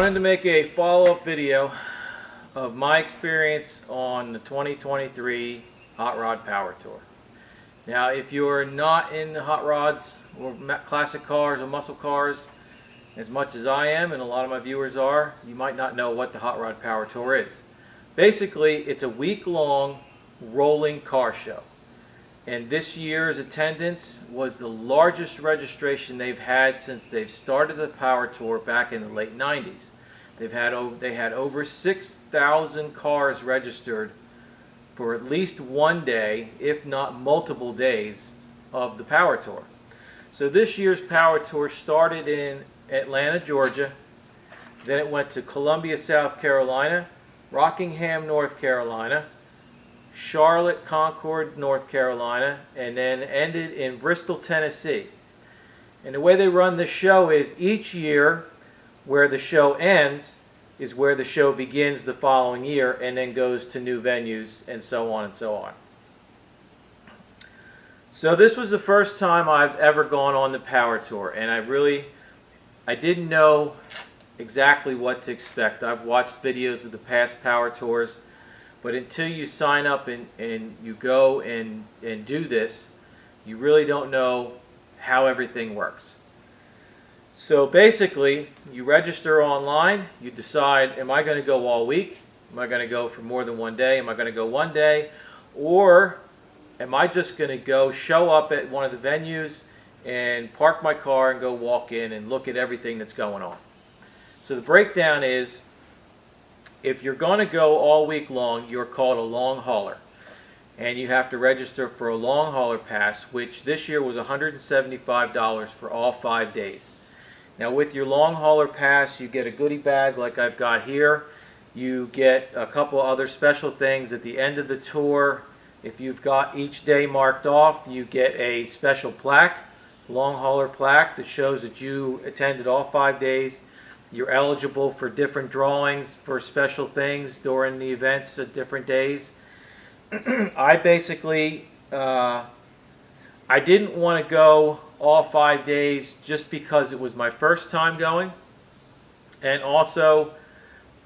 wanted to make a follow-up video of my experience on the 2023 Hot Rod Power Tour. Now, if you're not into hot rods or classic cars or muscle cars as much as I am, and a lot of my viewers are, you might not know what the Hot Rod Power Tour is. Basically, it's a week-long rolling car show. And this year's attendance was the largest registration they've had since they've started the Power Tour back in the late 90s. They had over 6,000 cars registered for at least one day, if not multiple days, of the Power Tour. So this year's Power Tour started in Atlanta, Georgia. Then it went to Columbia, South Carolina, Rockingham, North Carolina, Charlotte, Concord, North Carolina, and then ended in Bristol, Tennessee. And the way they run the show is each year where the show ends is where the show begins the following year and then goes to new venues and so on and so on. So this was the first time I've ever gone on the Power Tour, and I didn't know exactly what to expect. I've watched videos of the past Power Tours, but until you sign up and you go and do this, you really don't know how everything works. So basically, you register online, you decide, am I going to go all week? Am I going to go for more than one day? Am I going to go one day? Or am I just going to go show up at one of the venues and park my car and go walk in and look at everything that's going on? So the breakdown is, if you're going to go all week long, you're called a long hauler. And you have to register for a long hauler pass, which this year was $175 for all 5 days. Now with your long hauler pass, you get a goodie bag like I've got here. You get a couple other special things at the end of the tour. If you've got each day marked off, you get a special plaque, long hauler plaque, that shows that you attended all 5 days. You're eligible for different drawings for special things during the events at different days. I basically, I didn't want to go all 5 days just because it was my first time going. And also,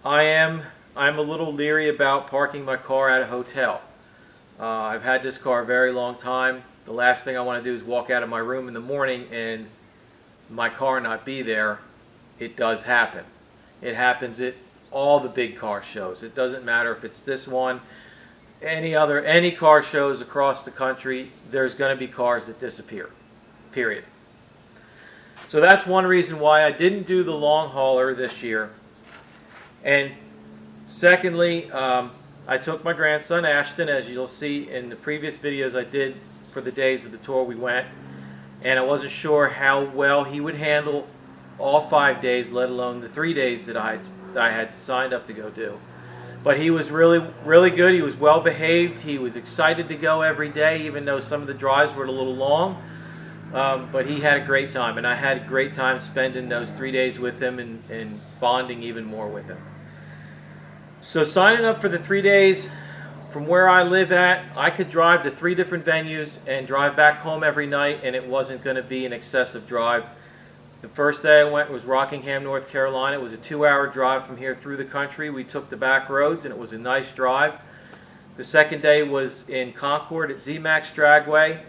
I'm a little leery about parking my car at a hotel. I've had this car a very long time. The last thing I want to do is walk out of my room in the morning and my car not be there. It does happen. It happens at all the big car shows. It doesn't matter if it's this one, any car shows across the country, there's going to be cars that disappear, period. So that's one reason why I didn't do the long hauler this year. And secondly, I took my grandson Ashton, as you'll see in the previous videos I did for the days of the tour we went, and I wasn't sure how well he would handle all 5 days, let alone the 3 days that I had signed up to go do. But he was really good. He was well behaved. He was excited to go every day, even though some of the drives were a little long. But he had a great time, and I had a great time spending those 3 days with him and bonding even more with him. So signing up for the 3 days, from where I live at, I could drive to 3 different venues and drive back home every night, and it wasn't going to be an excessive drive. The first day I went was Rockingham, North Carolina. It was a 2-hour drive from here through the country. We took the back roads, and it was a nice drive. The second day was in Concord at ZMAX Dragway,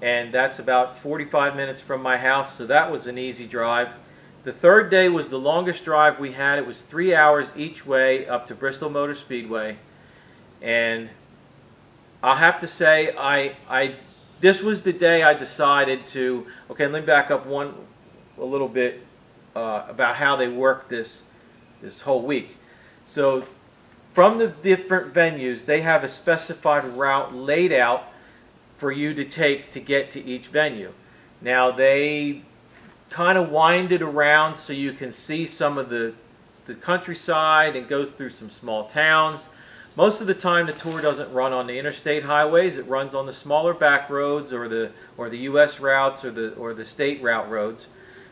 and that's about 45 minutes from my house, so that was an easy drive. The third day was the longest drive we had. It was 3 hours each way up to Bristol Motor Speedway. And I'll have to say, this was the day I decided to, okay, let me back up a little bit about how they work this whole week. So from the different venues, they have a specified route laid out for you to take to get to each venue. Now they kind of wind it around so you can see some of the countryside and goes through some small towns. Most of the time the tour doesn't run on the interstate highways. It runs on the smaller back roads or the US routes or the state route roads,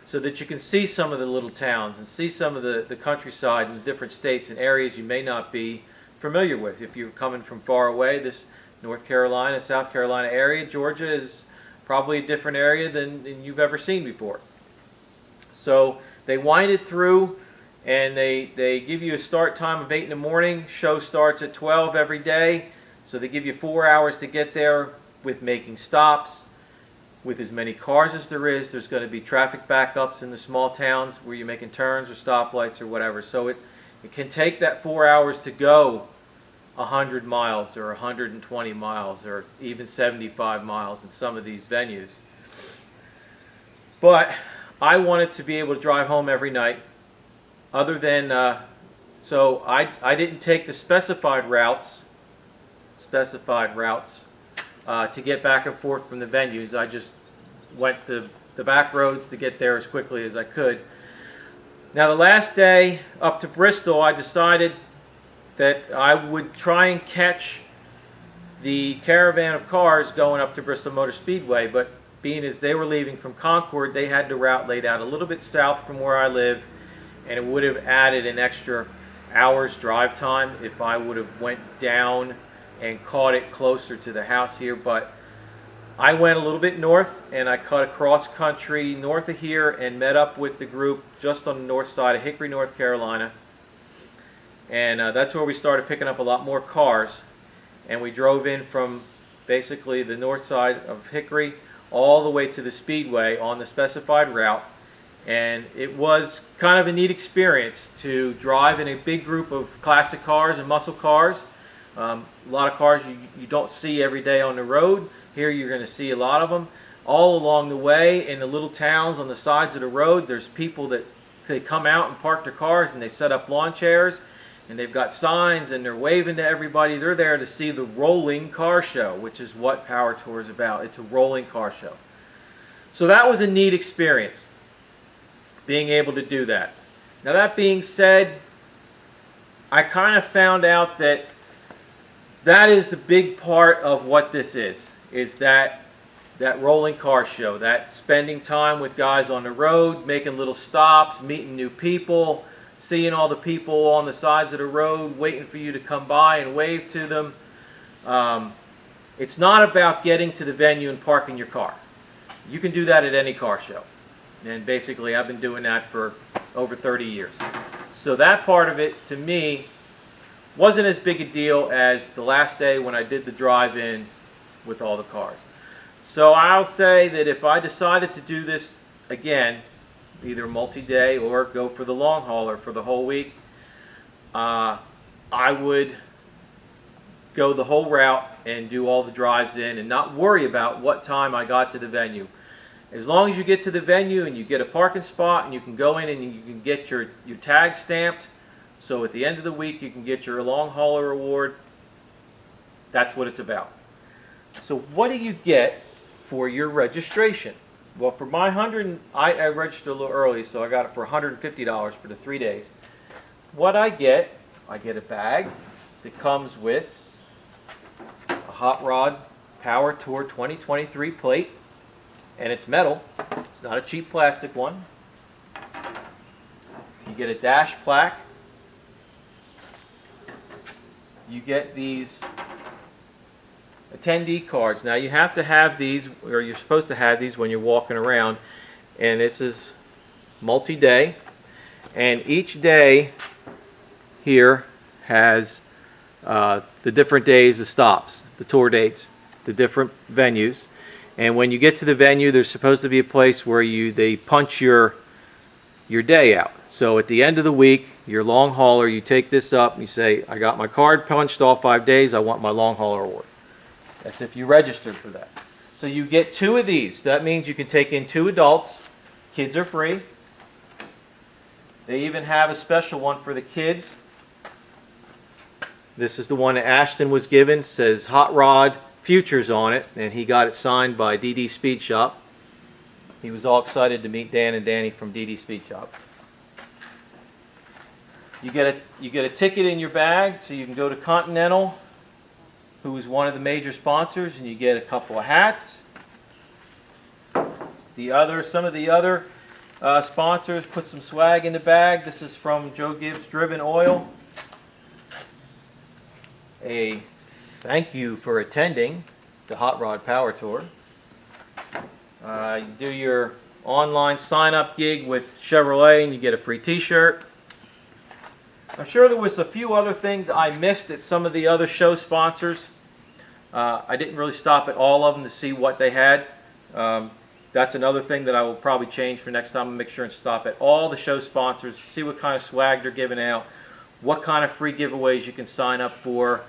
so that you can see some of the little towns and see some of the countryside in the different states and areas you may not be familiar with. If you're coming from far away, this North Carolina, South Carolina area, Georgia is probably a different area than you've ever seen before. So they wind it through and they give you a start time of 8 in the morning. Show starts at 12 every day, so they give you 4 hours to get there with making stops. With as many cars as there is, there's going to be traffic backups in the small towns where you're making turns or stoplights or whatever. So it can take that 4 hours to go 100 miles or 120 miles or even 75 miles in some of these venues. But I wanted to be able to drive home every night. Other than, so I didn't take the specified routes to get back and forth from the venues. I just went to the back roads to get there as quickly as I could. Now the last day up to Bristol, I decided that I would try and catch the caravan of cars going up to Bristol Motor Speedway, but being as they were leaving from Concord, they had the route laid out a little bit south from where I live, and it would have added an extra hour's drive time if I would have went down and caught it closer to the house here. But I went a little bit north, and I cut across country north of here and met up with the group just on the north side of Hickory, North Carolina. And that's where we started picking up a lot more cars. And we drove in from basically the north side of Hickory all the way to the Speedway on the specified route. And it was kind of a neat experience to drive in a big group of classic cars and muscle cars. A lot of cars you don't see every day on the road. Here you're going to see a lot of them. All along the way in the little towns on the sides of the road, there's people that they come out and park their cars and they set up lawn chairs and they've got signs and they're waving to everybody. They're there to see the rolling car show, which is what Power Tour is about. It's a rolling car show. So that was a neat experience, being able to do that. Now that being said, I kind of found out that that is the big part of what this is that rolling car show, that spending time with guys on the road, making little stops, meeting new people, seeing all the people on the sides of the road waiting for you to come by and wave to them. It's not about getting to the venue and parking your car. You can do that at any car show. And basically I've been doing that for over 30 years. So that part of it, to me, wasn't as big a deal as the last day when I did the drive-in with all the cars. So I'll say that if I decided to do this again, either multi-day or go for the long haul or for the whole week, I would go the whole route and do all the drives in and not worry about what time I got to the venue. As long as you get to the venue and you get a parking spot and you can go in and you can get your tag stamped, so at the end of the week you can get your long hauler award, that's what it's about. So what do you get for your registration? Well, for my I registered a little early, so I got it for $150 for the 3 days. What I get a bag that comes with a Hot Rod Power Tour 2023 plate, and it's metal. It's not a cheap plastic one. You get a dash plaque. You get these attendee cards. Now you have to have these, or you're supposed to have these when you're walking around, and this is multi-day, and each day here has the different days, the stops, the tour dates, the different venues. And when you get to the venue, there's supposed to be a place where they punch your day out. So at the end of the week, your long hauler, you take this up and you say, I got my card punched all 5 days, I want my long hauler award. That's if you registered for that. So you get 2 of these. That means you can take in 2 adults. Kids are free. They even have a special one for the kids. This is the one that Ashton was given. It says Hot Rod Futures on it, and he got it signed by DD Speed Shop. He was all excited to meet Dan and Danny from DD Speed Shop. You get a ticket in your bag so you can go to Continental, who is one of the major sponsors, and you get a couple of hats. Some of the other sponsors put some swag in the bag. This is from Joe Gibbs Driven Oil. A thank you for attending the Hot Rod Power Tour. You do your online sign-up gig with Chevrolet and you get a free t-shirt. I'm sure there was a few other things I missed at some of the other show sponsors. I didn't really stop at all of them to see what they had. That's another thing that I will probably change for next time. I'll make sure and stop at all the show sponsors, see what kind of swag they're giving out, what kind of free giveaways you can sign up for.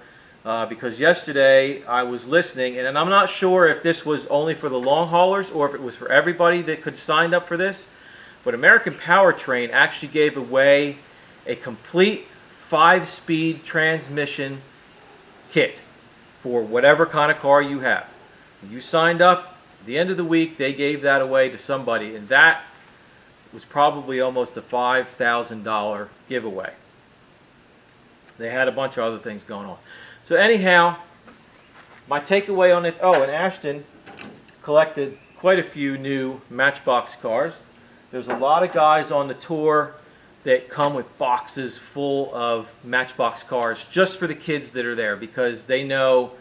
Because yesterday I was listening, and I'm not sure if this was only for the long haulers or if it was for everybody that could sign up for this, but American Powertrain actually gave away a complete 5-speed transmission kit for whatever kind of car you have. When you signed up, at the end of the week they gave that away to somebody, and that was probably almost a $5,000 giveaway. They had a bunch of other things going on. So anyhow, my takeaway on this, and Ashton collected quite a few new Matchbox cars. There's a lot of guys on the tour that come with boxes full of Matchbox cars just for the kids that are there, because they know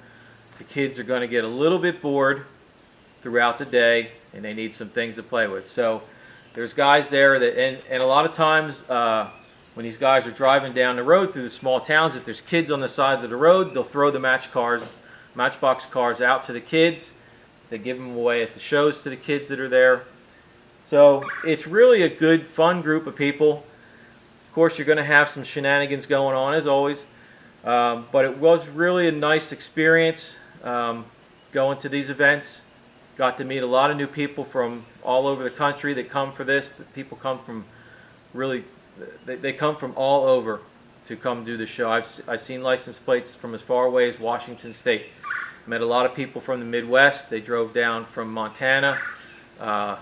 the kids are going to get a little bit bored throughout the day and they need some things to play with. So there's guys there that, and a lot of times when these guys are driving down the road through the small towns, if there's kids on the side of the road, they'll throw the Matchbox cars out to the kids. They give them away at the shows to the kids that are there. So it's really a good, fun group of people. Of course, you're going to have some shenanigans going on, as always. But it was really a nice experience going to these events. Got to meet a lot of new people from all over the country that come for this. The people come from really, they come from all over to come do the show. I've seen license plates from as far away as Washington State. Met a lot of people from the Midwest. They drove down from Montana. A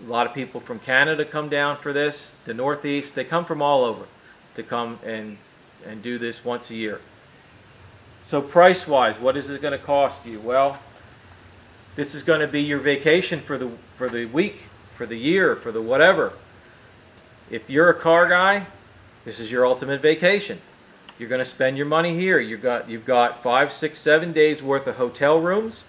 lot of people from Canada come down for this. The Northeast, they come from all over to come and do this once a year. So price-wise, what is it going to cost you? Well, this is going to be your vacation for the week, for the year, for the whatever. If you're a car guy, this is your ultimate vacation. You're going to spend your money here. You've got 5, 6, 7 days worth of hotel rooms.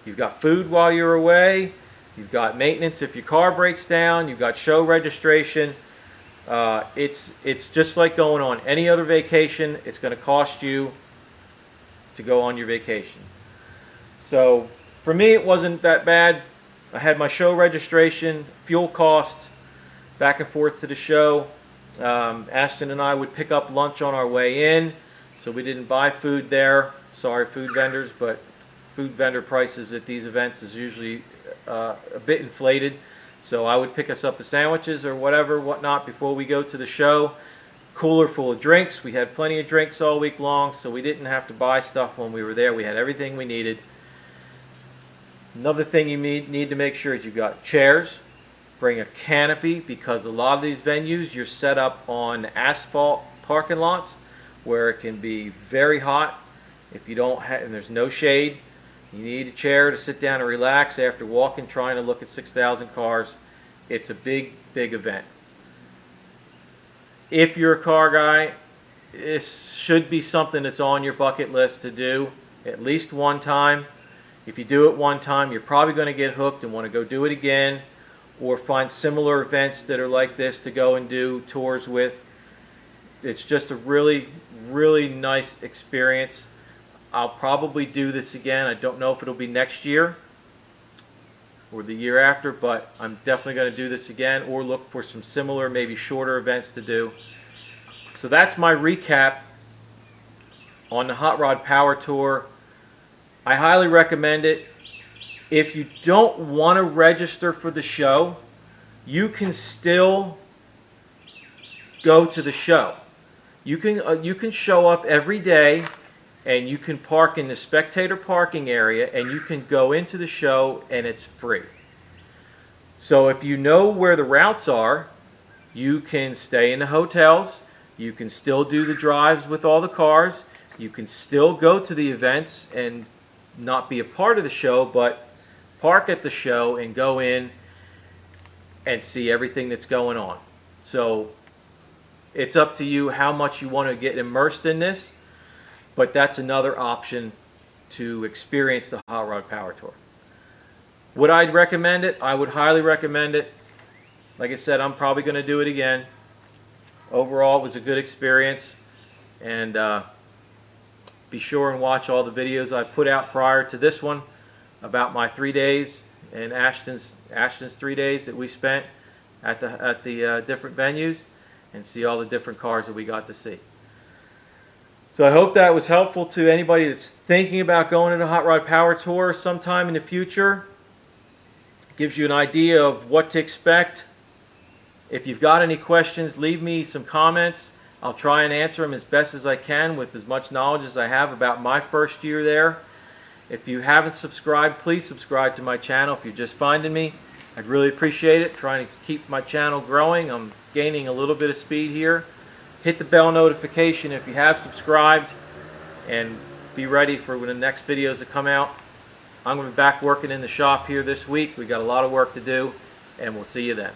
You've got food while you're away. You've got maintenance if your car breaks down. You've got show registration. It's just like going on any other vacation. It's going to cost you to go on your vacation. So for me, it wasn't that bad. I had my show registration, fuel costs, back and forth to the show. Ashton and I would pick up lunch on our way in, so we didn't buy food there. Sorry, food vendors, but food vendor prices at these events is usually a bit inflated. So I would pick us up the sandwiches or whatnot before we go to the show. Cooler full of drinks. We had plenty of drinks all week long, so we didn't have to buy stuff when we were there. We had everything we needed. Another thing you need to make sure is you've got chairs. Bring a canopy, because a lot of these venues you're set up on asphalt parking lots where it can be very hot. If you don't have, and there's no shade, you need a chair to sit down and relax after walking, trying to look at 6,000 cars. It's a big, big event. If you're a car guy, this should be something that's on your bucket list to do at least one time. If you do it one time, you're probably going to get hooked and want to go do it again, or find similar events that are like this to go and do tours with. It's just a really, really nice experience. I'll probably do this again. I don't know if it'll be next year or the year after, but I'm definitely going to do this again, or look for some similar, maybe shorter events to do. So that's my recap on the Hot Rod Power Tour. I highly recommend it. If you don't want to register for the show, you can still go to the show. You can show up every day, and you can park in the spectator parking area, and you can go into the show, and it's free. So if you know where the routes are, you can stay in the hotels. You can still do the drives with all the cars. You can still go to the events and not be a part of the show, but park at the show and go in and see everything that's going on. So it's up to you how much you want to get immersed in this, but that's another option to experience the Hot Rod Power Tour. Would I recommend it? I would highly recommend it. Like I said, I'm probably going to do it again. Overall, it was a good experience. And be sure and watch all the videos I put out prior to this one about my 3 days and Ashton's 3 days that we spent at the different venues, and see all the different cars that we got to see. So I hope that was helpful to anybody that's thinking about going to a Hot Rod Power Tour sometime in the future. It gives you an idea of what to expect. If you've got any questions, leave me some comments. I'll try and answer them as best as I can with as much knowledge as I have about my first year there. If you haven't subscribed, please subscribe to my channel if you're just finding me. I'd really appreciate it. Trying to keep my channel growing. I'm gaining a little bit of speed here. Hit the bell notification if you have subscribed, and be ready for when the next videos that come out. I'm going to be back working in the shop here this week. We got a lot of work to do, and we'll see you then.